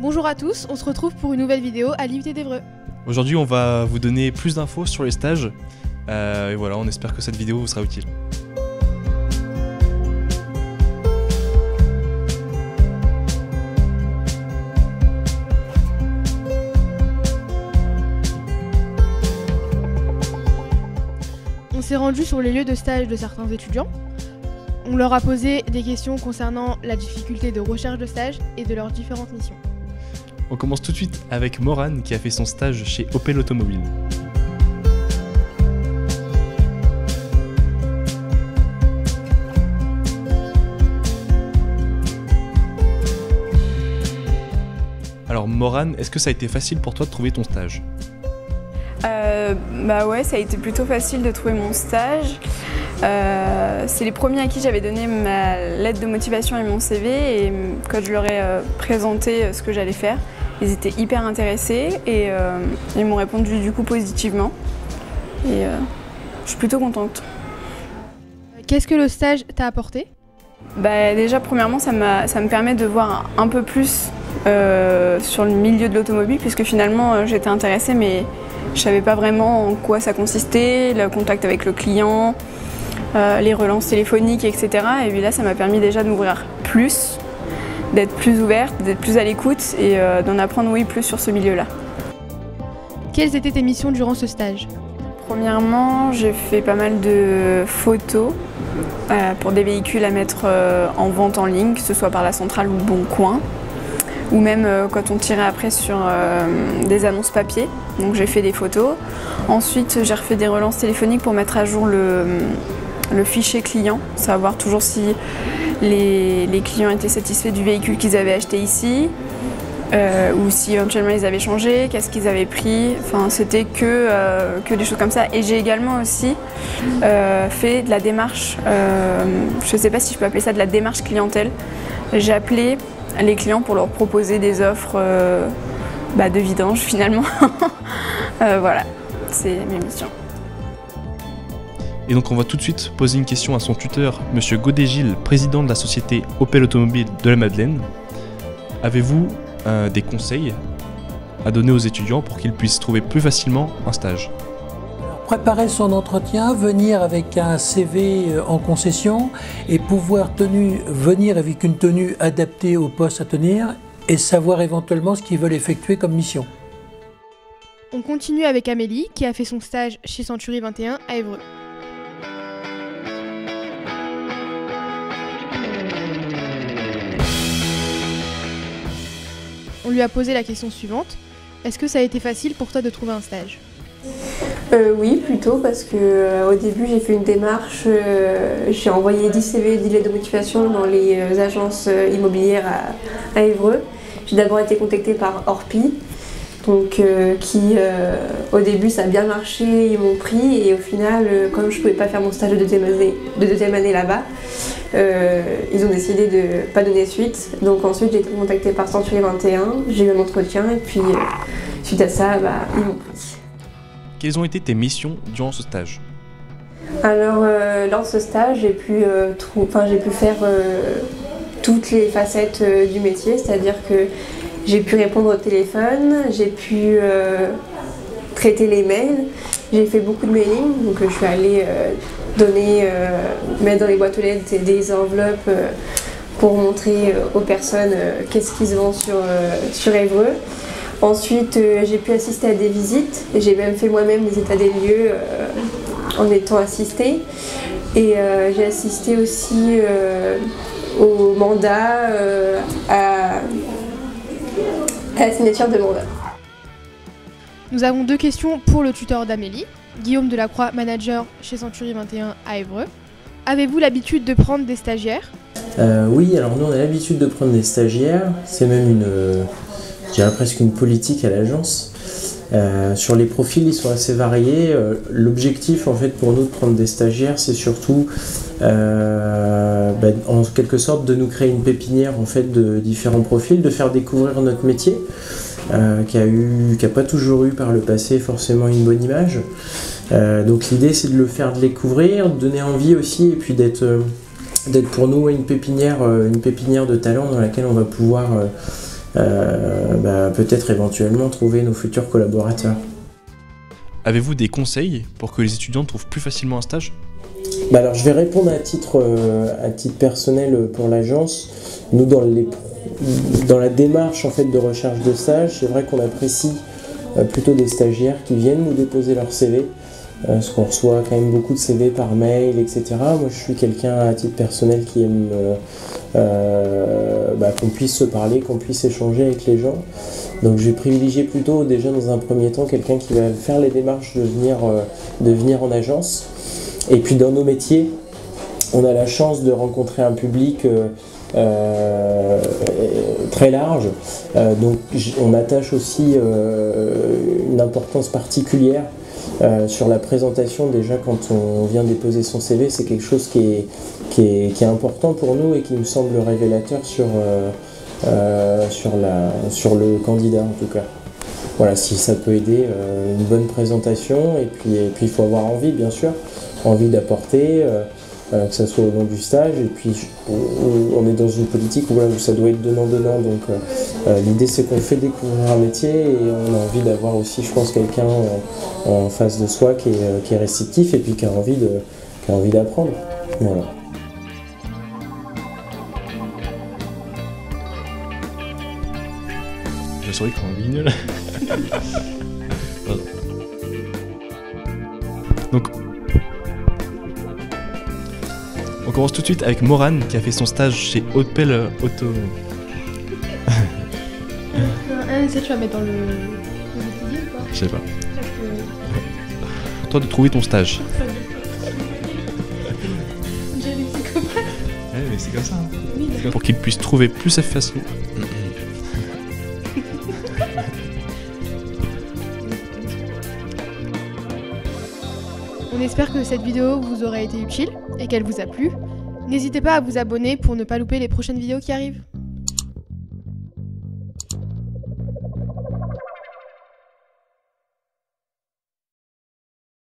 Bonjour à tous, on se retrouve pour une nouvelle vidéo à l'IUT d'Évreux. Aujourd'hui, on va vous donner plus d'infos sur les stages. Et voilà, on espère que cette vidéo vous sera utile. On s'est rendu sur les lieux de stage de certains étudiants. On leur a posé des questions concernant la difficulté de recherche de stage et de leurs différentes missions. On commence tout de suite avec Morane qui a fait son stage chez Opel Automobile. Alors Morane, est-ce que ça a été facile pour toi de trouver ton stage ? Bah ouais, ça a été plutôt facile de trouver mon stage. C'est les premiers à qui j'avais donné ma lettre de motivation et mon CV, et quand je leur ai présenté ce que j'allais faire, ils étaient hyper intéressés et ils m'ont répondu du coup positivement. Et je suis plutôt contente. Qu'est-ce que le stage t'a apporté ? Bah déjà, premièrement, ça me permet de voir un peu plus sur le milieu de l'automobile, puisque finalement j'étais intéressée mais je ne savais pas vraiment en quoi ça consistait, le contact avec le client, les relances téléphoniques, etc. Et puis là, ça m'a permis déjà de m'ouvrir plus, d'être plus ouverte, d'être plus à l'écoute et d'en apprendre plus sur ce milieu-là. Quelles étaient tes missions durant ce stage ? Premièrement, j'ai fait pas mal de photos pour des véhicules à mettre en vente en ligne, que ce soit par la centrale ou le Bon Coin, ou même quand on tirait après sur des annonces papier. Donc j'ai fait des photos. Ensuite, j'ai refait des relances téléphoniques pour mettre à jour le fichier client, savoir toujours si les clients étaient satisfaits du véhicule qu'ils avaient acheté ici, ou si éventuellement ils avaient changé, qu'est-ce qu'ils avaient pris. Enfin, c'était que des choses comme ça. Et j'ai également aussi fait de la démarche, je ne sais pas si je peux appeler ça de la démarche clientèle. J'ai appelé les clients pour leur proposer des offres de vidange finalement. Voilà, c'est mes missions. Et donc on va tout de suite poser une question à son tuteur, Monsieur Godet-Gilles, président de la société Opel Automobile de la Madeleine. Avez-vous des conseils à donner aux étudiants pour qu'ils puissent trouver plus facilement un stage ? Préparer son entretien, venir avec un CV en concession et pouvoir venir avec une tenue adaptée au poste à tenir et savoir éventuellement ce qu'ils veulent effectuer comme mission. On continue avec Amélie qui a fait son stage chez Century 21 à Évreux. On lui a posé la question suivante. Est-ce que ça a été facile pour toi de trouver un stage ? Oui, plutôt, parce que au début j'ai fait une démarche, j'ai envoyé 10 CV, 10 lettres de motivation dans les agences immobilières à Évreux. J'ai d'abord été contactée par Orpi, donc qui au début ça a bien marché, ils m'ont pris, et au final, comme je ne pouvais pas faire mon stage de deuxième année là-bas, ils ont décidé de ne pas donner suite. Donc ensuite j'ai été contactée par Century 21, j'ai eu un entretien et puis suite à ça, ils m'ont pris. Quelles ont été tes missions durant ce stage ? Alors, lors de ce stage, j'ai pu faire toutes les facettes du métier, c'est-à-dire que j'ai pu répondre au téléphone, j'ai pu traiter les mails, j'ai fait beaucoup de mailing, donc je suis allée mettre dans les boîtes aux lettres des enveloppes pour montrer aux personnes qu'est-ce qui se vend sur Évreux. Ensuite, j'ai pu assister à des visites, et j'ai même fait moi-même des états des lieux en étant assistée. Et j'ai assisté aussi au mandat, à la signature de mandat. Nous avons deux questions pour le tuteur d'Amélie. Guillaume Delacroix, manager chez Century 21 à Évreux. Avez-vous l'habitude de prendre des stagiaires ? Oui, alors nous on a l'habitude de prendre des stagiaires, c'est même je dirais presque une politique à l'agence. Sur les profils, ils sont assez variés. L'objectif en fait pour nous de prendre des stagiaires, c'est surtout en quelque sorte de nous créer une pépinière en fait de différents profils, de faire découvrir notre métier, qui a pas toujours eu par le passé forcément une bonne image. Donc l'idée c'est de le faire découvrir, de donner envie aussi, et puis d'être pour nous une pépinière de talents dans laquelle on va pouvoir peut-être éventuellement trouver nos futurs collaborateurs. Avez-vous des conseils pour que les étudiants trouvent plus facilement un stage? Alors je vais répondre à titre personnel pour l'agence. Nous dans la démarche en fait de recherche de stage, c'est vrai qu'on apprécie plutôt des stagiaires qui viennent nous déposer leur CV, parce qu'on reçoit quand même beaucoup de CV par mail, etc. Moi je suis quelqu'un à titre personnel qui aime qu'on puisse se parler, qu'on puisse échanger avec les gens. Donc je vais privilégier plutôt déjà dans un premier temps quelqu'un qui va faire les démarches de venir en agence. Et puis dans nos métiers, on a la chance de rencontrer un public très large, donc on attache aussi une importance particulière sur la présentation. Déjà quand on vient déposer son CV, c'est quelque chose qui est important pour nous et qui me semble révélateur sur le candidat en tout cas. Voilà, si ça peut aider, une bonne présentation, et puis il faut avoir envie, bien sûr, envie d'apporter, que ça soit au long du stage, et puis on est dans une politique où ça doit être donnant-donnant, donc l'idée c'est qu'on fait découvrir un métier et on a envie d'avoir aussi, je pense, quelqu'un en face de soi qui est réceptif et puis qui a envie d'apprendre. Voilà. Je saurais qu'on est nul. Donc, on commence tout de suite avec Morane qui a fait son stage chez Opel Auto. Ça, tu vas mettre dans le bêtisier ou pas? Je sais pas. Parce que... Toi de trouver ton stage. J'ai des psychopathes. Ouais, mais c'est comme ça. Hein. Oui, Pour qu'ils puissent trouver plus facilement. On espère que cette vidéo vous aura été utile et qu'elle vous a plu. N'hésitez pas à vous abonner pour ne pas louper les prochaines vidéos qui arrivent.